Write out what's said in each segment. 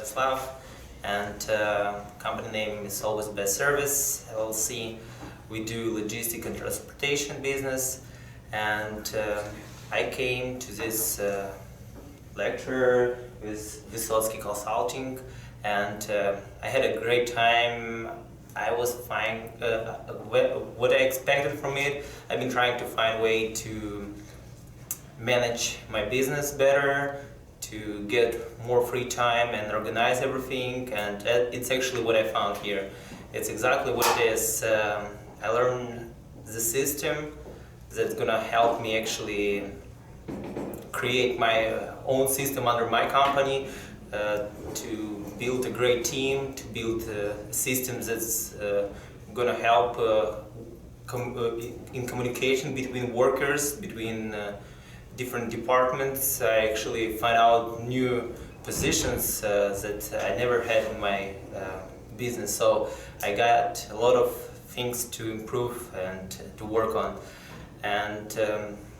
Vladislav, and company name is Always Best Service LLC. We do logistic and transportation business, and I came to this lecture with Vysotsky Consulting, and I had a great time. I was fine. What I expected from it, I've been trying to find a way to manage my business better, to get more free time and organize everything, and it's actually what I found here. It's exactly what it is. I learned the system that's gonna help me actually create my own system under my company, to build a great team, to build a system that's gonna help in communication between workers, between different departments. I actually find out new positions that I never had in my business. So I got a lot of things to improve and to work on. And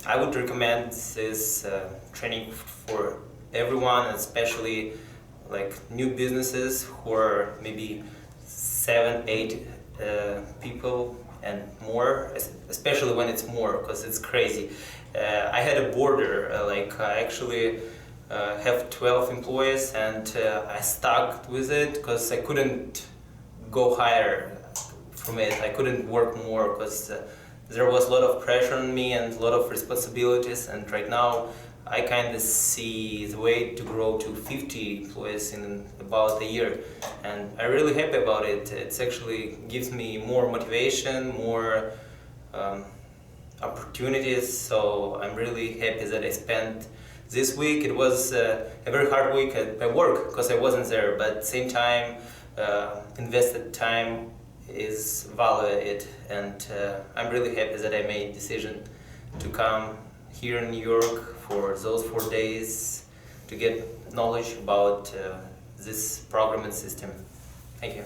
I would recommend this training for everyone, especially like new businesses who are maybe 7, 8 people and more, especially when it's more, because it's crazy. I had a border, I actually have 12 employees, and I stuck with it because I couldn't go higher from it. I couldn't work more because there was a lot of pressure on me and a lot of responsibilities, and right now I kind of see the way to grow to 50 employees in about a year, and I'm really happy about it. It actually gives me more motivation, more opportunities, so I'm really happy that I spent this week. It was a very hard week at work because I wasn't there, but at the same time, invested time is valued, and I'm really happy that I made a decision to come here in New York for those 4 days to get knowledge about this program and system. Thank you.